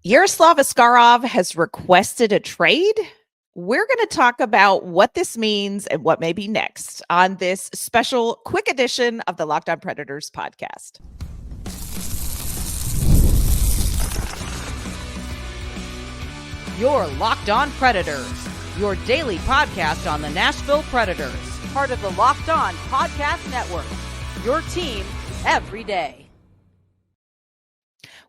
Yaroslav Askarov has requested a trade. We're going to talk about what this means and what may be next on this special quick edition of the Locked On Predators podcast. You're Locked On Predators, your daily podcast on the Nashville Predators, part of the Locked On Podcast Network, your team every day.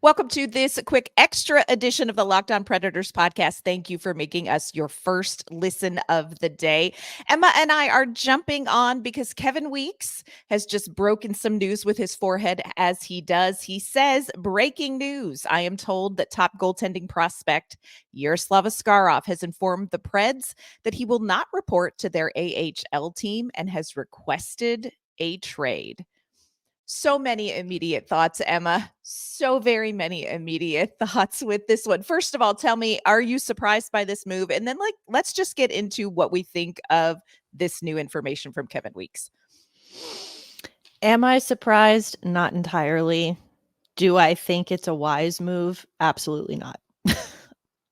Welcome to this quick extra edition of the Locked On Predators podcast. Thank you for making us your first listen of the day. Emma and I are jumping on because Kevin Weeks has just broken some news with his forehead as he does. He says, breaking news. I am told that top goaltending prospect Yaroslav Askarov has informed the Preds that he will not report to their AHL team and has requested a trade. So many immediate thoughts, Emma. So very many immediate thoughts with this one. First of all, tell me, are you surprised by this move? And then let's just get into what we think of this new information from Kevin Weeks. Am I surprised? Not entirely. Do I think it's a wise move? Absolutely not.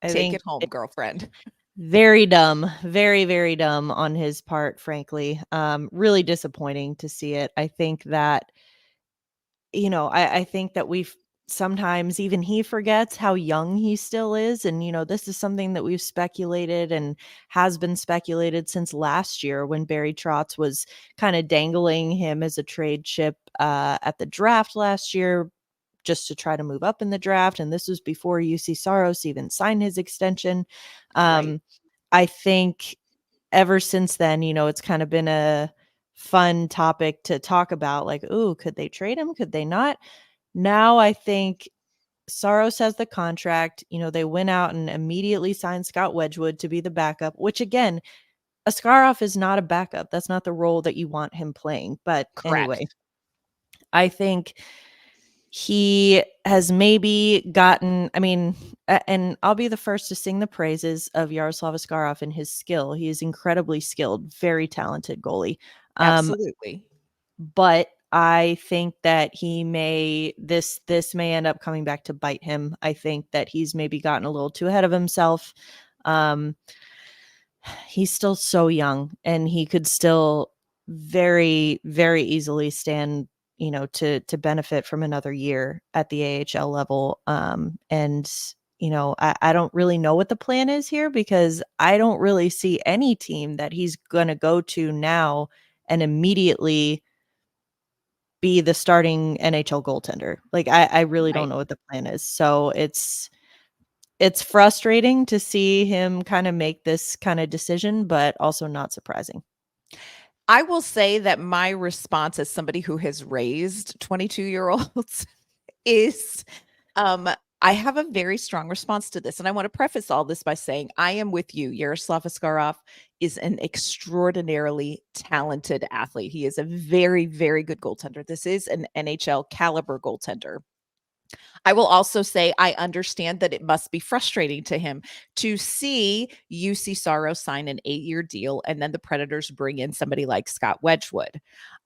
Take it home, girlfriend. Very dumb. Very, very dumb on his part, frankly. Really disappointing to see it. I think that I think that we've sometimes even he forgets how young he still is. And, this is something that we've speculated and has been speculated since last year when Barry Trotz was kind of dangling him as a trade chip at the draft last year just to try to move up in the draft. And this was before UC Saros even signed his extension. Right. I think ever since then, it's kind of been a fun topic to talk about, like, ooh, could they trade him? Could they not? Now I think Saros has the contract. They went out and immediately signed Scott Wedgwood to be the backup, which again, Askarov is not a backup. That's not the role that you want him playing. But anyway, I think he has maybe gotten, and I'll be the first to sing the praises of Yaroslav Askarov and his skill. He is incredibly skilled, very talented goalie. Absolutely. But I think that this may end up coming back to bite him. I think that he's maybe gotten a little too ahead of himself. He's still so young, and he could still very, very easily stand, to benefit from another year at the AHL level. And I don't really know what the plan is here, because I don't really see any team that he's going to go to now and immediately be the starting NHL goaltender. Like, I really don't know what the plan is. So it's frustrating to see him kind of make this kind of decision, but also not surprising. I will say that my response as somebody who has raised 22-year-olds is I have a very strong response to this. And I want to preface all this by saying I am with you. Yaroslav Askarov is an extraordinarily talented athlete. He is a very, very good goaltender. This is an NHL caliber goaltender. I will also say I understand that it must be frustrating to him to see UC Saros sign an 8-year deal and then the Predators bring in somebody like Scott Wedgwood.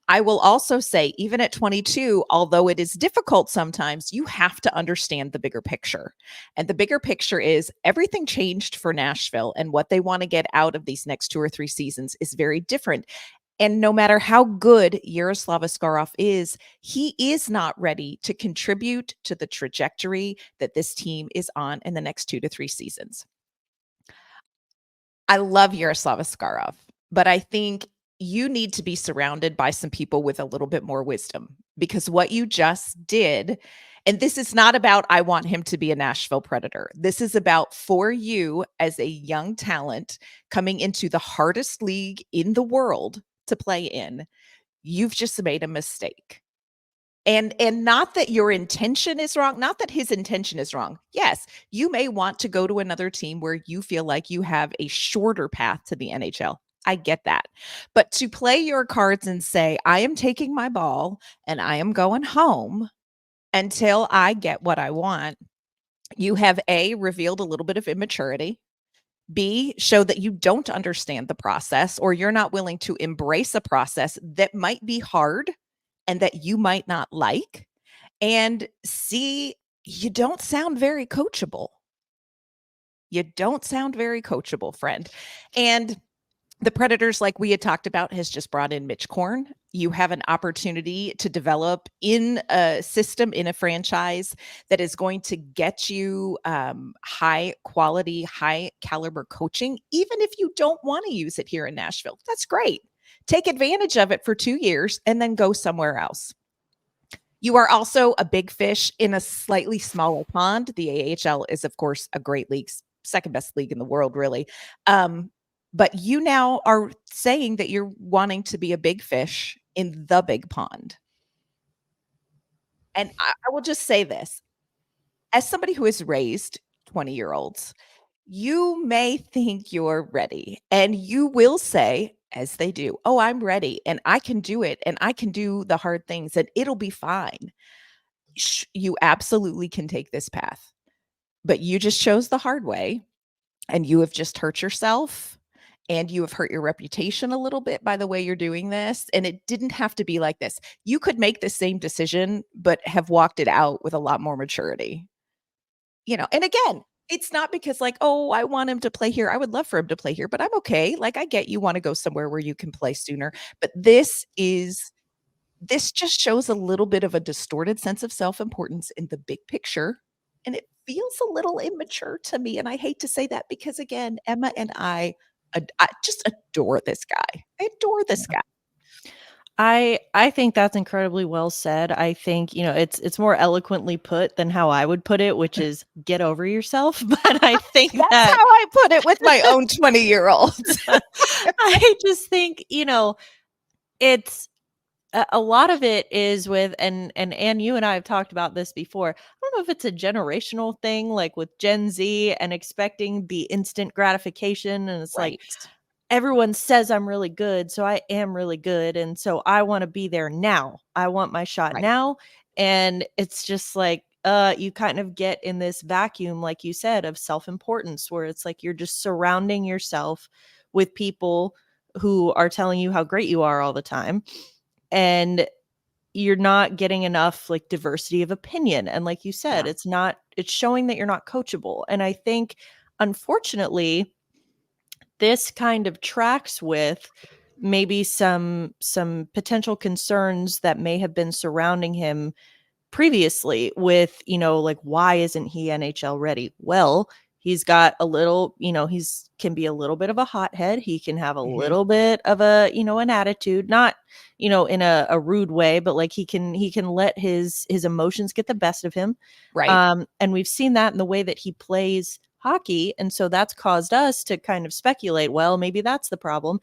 I will also say, even at 22, although it is difficult sometimes, you have to understand the bigger picture. And the bigger picture is everything changed for Nashville, and what they want to get out of these next 2 or 3 seasons is very different. And no matter how good Yaroslav Askarov is, he is not ready to contribute to the trajectory that this team is on in the next 2 to 3 seasons. I love Yaroslav Askarov, but I think you need to be surrounded by some people with a little bit more wisdom, because what you just did, and this is not about, I want him to be a Nashville Predator. This is about, for you as a young talent coming into the hardest league in the world to play in, you've just made a mistake. And not that your intention is wrong, not that his intention is wrong. Yes, you may want to go to another team where you feel like you have a shorter path to the NHL. I get that. But to play your cards and say, I am taking my ball and I am going home until I get what I want, you have A, revealed a little bit of immaturity. B, show that you don't understand the process, or you're not willing to embrace a process that might be hard and that you might not like. And C, you don't sound very coachable. You don't sound very coachable, friend. And the Predators, like we had talked about, has just brought in Mitch Korn. You have an opportunity to develop in a system, in a franchise that is going to get you high quality, high caliber coaching, even if you don't want to use it here in Nashville. That's great. Take advantage of it for 2 years and then go somewhere else. You are also a big fish in a slightly smaller pond. The AHL is, of course, a great league, second best league in the world, really. But you now are saying that you're wanting to be a big fish in the big pond. And I will just say this, as somebody who has raised 20-year-olds, you may think you're ready, and you will say, as they do, oh, I'm ready and I can do it and I can do the hard things and it'll be fine. You absolutely can take this path, but you just chose the hard way and you have just hurt yourself and you have hurt your reputation a little bit by the way you're doing this. And it didn't have to be like this. You could make the same decision, but have walked it out with a lot more maturity. And again, it's not because like, oh, I want him to play here. I would love for him to play here, but I'm okay. Like, I get you want to go somewhere where you can play sooner. But this just shows a little bit of a distorted sense of self-importance in the big picture. And it feels a little immature to me. And I hate to say that because, again, Emma and I just adore this guy. I adore this guy. I think that's incredibly well said. I think, it's more eloquently put than how I would put it, which is get over yourself. But I think That's that how I put it with my own 20-year-olds. I just think, it's a lot of it is with, and you and I have talked about this before. I don't know if it's a generational thing, like with Gen Z and expecting the instant gratification. And it's like, everyone says I'm really good, so I am really good. And so I want to be there now. I want my shot now. And it's just like, you kind of get in this vacuum, like you said, of self-importance, where it's like you're just surrounding yourself with people who are telling you how great you are all the time. And you're not getting enough like diversity of opinion. And like you said, it's showing that you're not coachable. And I think, unfortunately, this kind of tracks with maybe some potential concerns that may have been surrounding him previously with, like, why isn't he NHL ready? Well, he's got a little, he's can be a little bit of a hothead. He can have a little bit of a, an attitude, not, in a rude way, but like he can let his emotions get the best of him. Right. And we've seen that in the way that he plays hockey. And so that's caused us to kind of speculate, well, maybe that's the problem.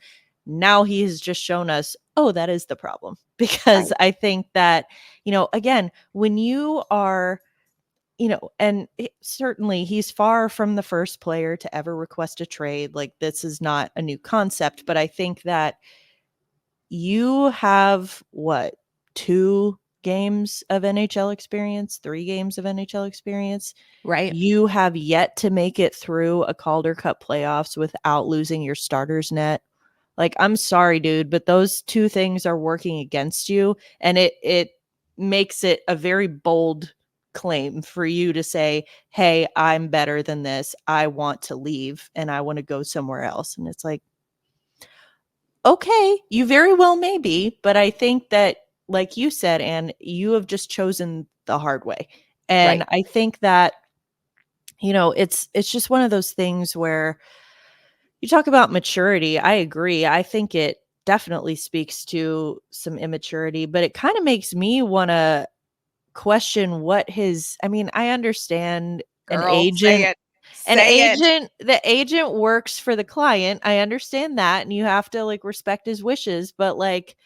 Now he has just shown us, oh, that is the problem. Because I think that, again, when you are, and certainly he's far from the first player to ever request a trade. Like, this is not a new concept, but I think that you have 2 games of NHL experience, 3 games of NHL experience. Right. You have yet to make it through a Calder Cup playoffs without losing your starter's net. Like, I'm sorry, dude, but those 2 things are working against you. And it makes it a very bold claim for you to say, hey, I'm better than this. I want to leave and I want to go somewhere else. And it's like, okay, you very well may be, but I think that, like you said, Anne, you have just chosen the hard way. And I think that, it's just one of those things where you talk about maturity. I agree. I think it definitely speaks to some immaturity, but it kind of makes me want to question what I understand an agent. The agent works for the client. I understand that. And you have to like respect his wishes, but like,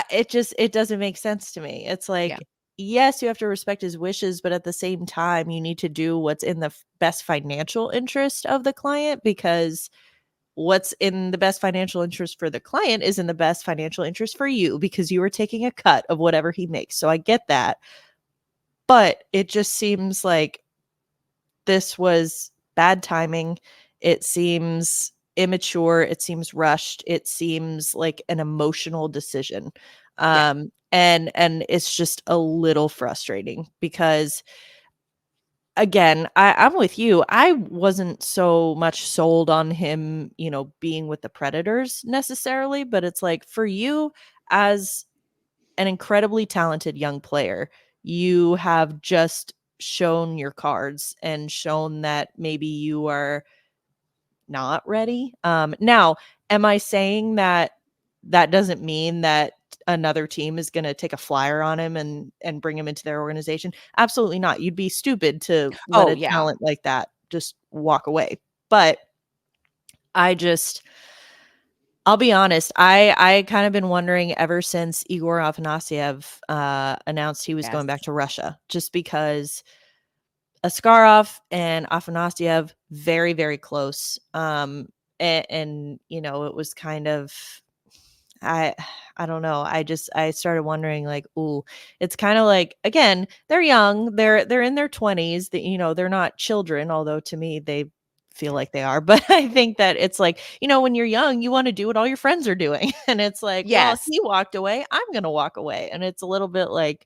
it doesn't make sense to me. It's like, yes, you have to respect his wishes, but at the same time, you need to do what's in the best financial interest of the client, because what's in the best financial interest for the client is in the best financial interest for you, because you are taking a cut of whatever he makes. So I get that. But it just seems like this was bad timing. It seems immature. It seems rushed. It seems like an emotional decision. And it's just a little frustrating because again, I'm with you. I wasn't so much sold on him, being with the Predators necessarily, but it's like for you as an incredibly talented young player, you have just shown your cards and shown that maybe you are not ready. Now, am I saying that doesn't mean that another team is going to take a flyer on him and bring him into their organization? Absolutely not. You'd be stupid to let Oh, a yeah. talent like that just walk away. But I just I'll be honest, I kind of been wondering ever since Igor Afanasyev announced he was going back Yes. to Russia, just because Askarov and Afanasyev very, very close. And it was kind of I I don't know. I started wondering like, ooh, it's kind of like again, they're young, they're in their 20s, that they're not children, although to me they feel like they are. But I think that it's like, when you're young, you want to do what all your friends are doing. And it's like, well, Yes. he walked away, I'm gonna walk away. And it's a little bit like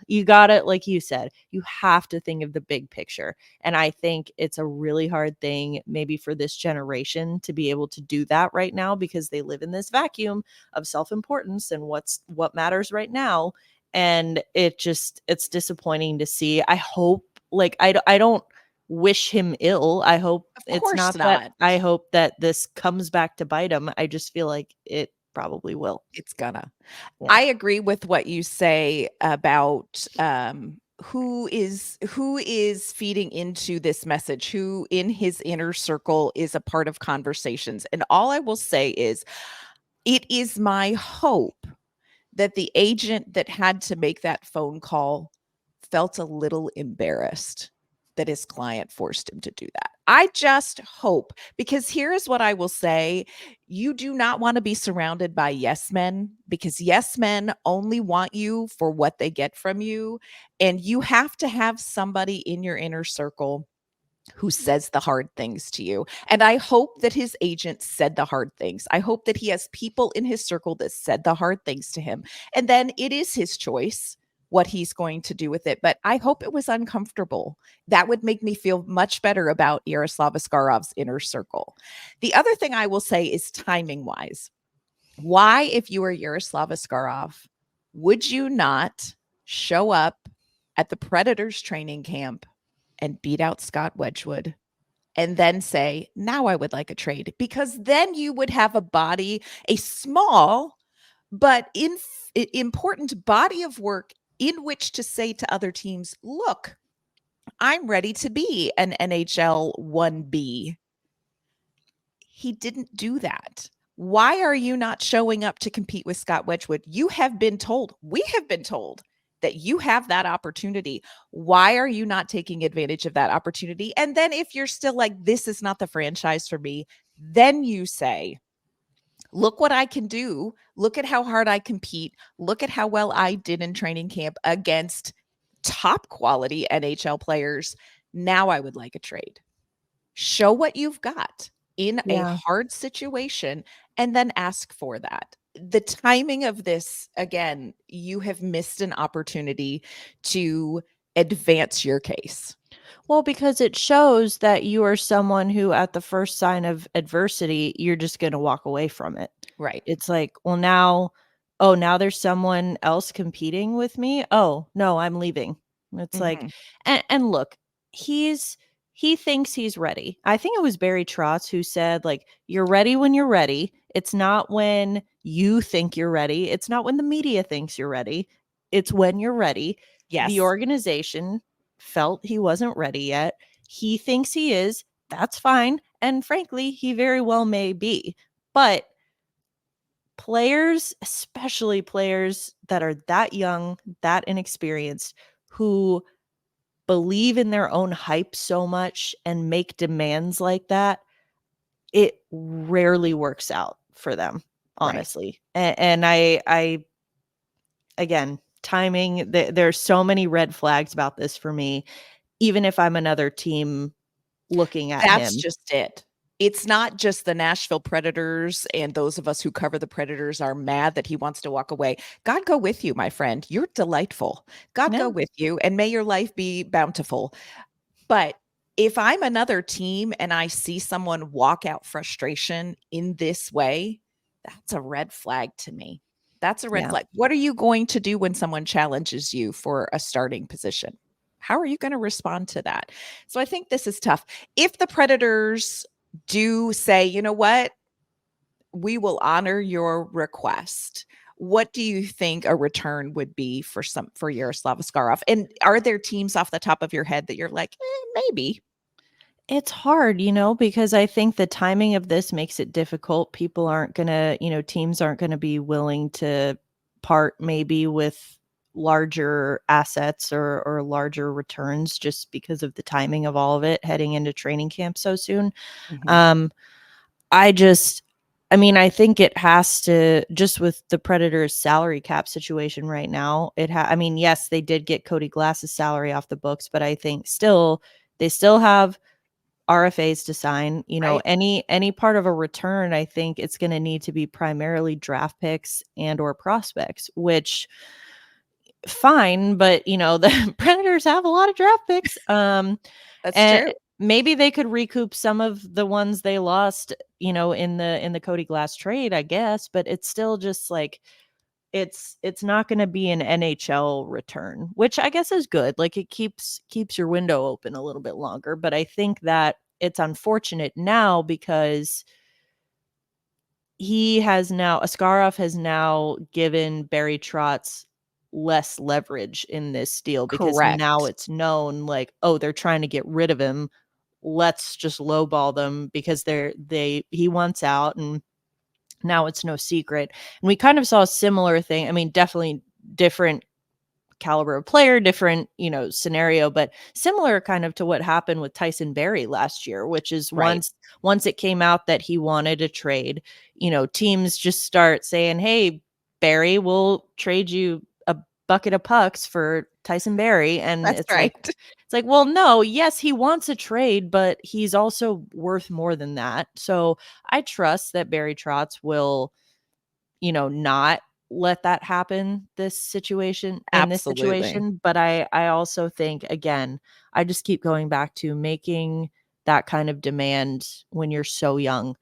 you got it. Like you said, you have to think of the big picture. And I think it's a really hard thing, maybe for this generation to be able to do that right now because they live in this vacuum of self importance and what matters right now. And it's disappointing to see. I hope, like, I don't wish him ill. I hope Of it's course not that. not. I hope that this comes back to bite him. I just feel like it probably will. It's gonna. Yeah. I agree with what you say about who is feeding into this message, who in his inner circle is a part of conversations. And all I will say is it is my hope that the agent that had to make that phone call felt a little embarrassed that his client forced him to do that. I just hope, because here is what I will say. You do not want to be surrounded by yes men, because yes men only want you for what they get from you. And you have to have somebody in your inner circle who says the hard things to you. And I hope that his agent said the hard things. I hope that he has people in his circle that said the hard things to him. And then it is his choice what he's going to do with it. But I hope it was uncomfortable. That would make me feel much better about Yaroslav Askarov's inner circle. The other thing I will say is timing wise. Why, if you were Yaroslav Askarov, would you not show up at the Predators training camp and beat out Scott Wedgwood and then say, now I would like a trade? Because then you would have a body, a small but important body of work in which to say to other teams, look, I'm ready to be an NHL 1B. He didn't do that. Why are you not showing up to compete with Scott Wedgwood? You have been told, we have been told that you have that opportunity. Why are you not taking advantage of that opportunity? And then if you're still like, this is not the franchise for me, then you say, look what I can do. Look at how hard I compete. Look at how well I did in training camp against top quality NHL players. Now I would like a trade. Show what you've got in a Yeah. hard situation and then ask for that. The timing of this, again, you have missed an opportunity to advance your case. Well, because it shows that you are someone who, at the first sign of adversity, you're just going to walk away from it. Right. It's like, well, now there's someone else competing with me. Oh, no, I'm leaving. It's like, Mhm. and look, he thinks he's ready. I think it was Barry Trotz who said, like, you're ready when you're ready. It's not when you think you're ready. It's not when the media thinks you're ready. It's when you're ready. The Yes. organization felt he wasn't ready yet. He thinks he is. That's fine. And frankly, he very well may be. But players, especially players that are that young, that inexperienced, who believe in their own hype so much and make demands like that, it rarely works out for them, Right. honestly. And I again, timing, there's so many red flags about this for me, even if I'm another team looking at That's him. just it. it's not just the Nashville Predators and those of us who cover the Predators are mad that he wants to walk away. God go with you, my friend. You're delightful. God go No. with you, and may your life be bountiful. But if I'm another team and I see someone walk out frustration in this way, that's a red flag to me. That's a red Yeah. flag. What are you going to do when someone challenges you for a starting position? How are you going to respond to that? So I think this is tough. If the Predators do say, you know what, we will honor your request. What do you think a return would be for Yaroslav Askarov? And are there teams off the top of your head that you're like, maybe? It's hard, because I think the timing of this makes it difficult. People aren't going to, teams aren't going to be willing to part maybe with larger assets or larger returns just because of the timing of all of it heading into training camp so soon. Mhm. I think it has to, just with the Predators salary cap situation right now, yes, they did get Cody Glass's salary off the books, but I think they still have RFAs to sign. Right. Any part of a return, I think it's going to need to be primarily draft picks and or prospects, which fine, but the Predators have a lot of draft picks. That's And true. maybe they could recoup some of the ones they lost, in the Cody Glass trade, I guess, but it's still just like it's not going to be an NHL return, which I guess is good. Like it keeps your window open a little bit longer, but I think that it's unfortunate now because Askarov has now given Barry Trotz less leverage in this deal because now Correct. it's known like, oh, they're trying to get rid of him. Let's just lowball them because he wants out, and now it's no secret. And we kind of saw a similar thing. I mean, definitely different caliber of player, different, scenario, but similar kind of to what happened with Tyson Barrie last year, which is Right. once it came out that he wanted a trade, teams just start saying, "Hey, Barrie, we'll trade you a bucket of pucks for Tyson Barrie." And That's right. it's like, well, no, yes, he wants a trade, but he's also worth more than that. So I trust that Barry Trotz will, not let that happen in this Absolutely. situation. But I also think, again, I just keep going back to making that kind of demand when you're so young,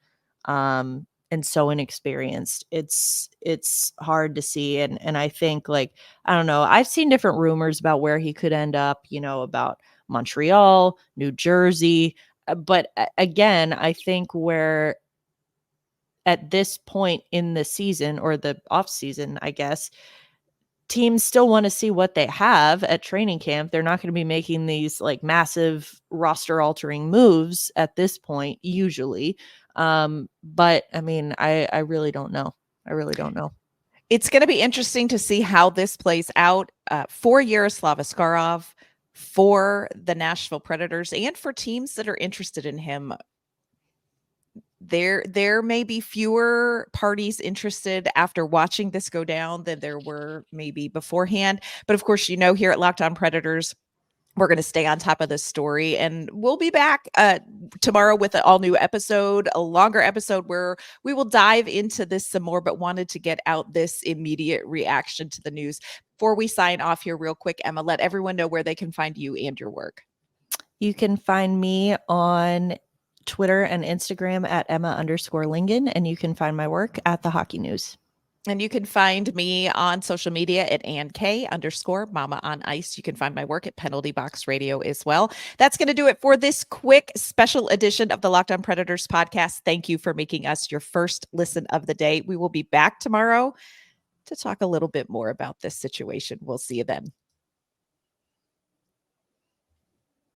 and so inexperienced. It's hard to see. And I think, like, I don't know, I've seen different rumors about where he could end up, about Montreal, New Jersey. But again, I think where at this point in the season, or the off season, I guess, teams still want to see what they have at training camp. They're not going to be making these like massive roster altering moves at this point, usually. But I mean, I really don't know. I really don't know. It's going to be interesting to see how this plays out for Yaroslav Askarov, for the Nashville Predators, and for teams that are interested in him. There may be fewer parties interested after watching this go down than there were maybe beforehand. But of course, here at Locked On Predators, we're going to stay on top of this story, and we'll be back tomorrow with an all new episode, a longer episode where we will dive into this some more, but wanted to get out this immediate reaction to the news. Before we sign off here real quick, Emma, let everyone know where they can find you and your work. You can find me on Twitter and Instagram at Emma_Lingen, and you can find my work at the Hockey News. And you can find me on social media at @AnnK_Mama on Ice. You can find my work at Penalty Box Radio as well. That's going to do it for this quick special edition of the Locked On Predators podcast. Thank you for making us your first listen of the day. We will be back tomorrow to talk a little bit more about this situation. We'll see you then.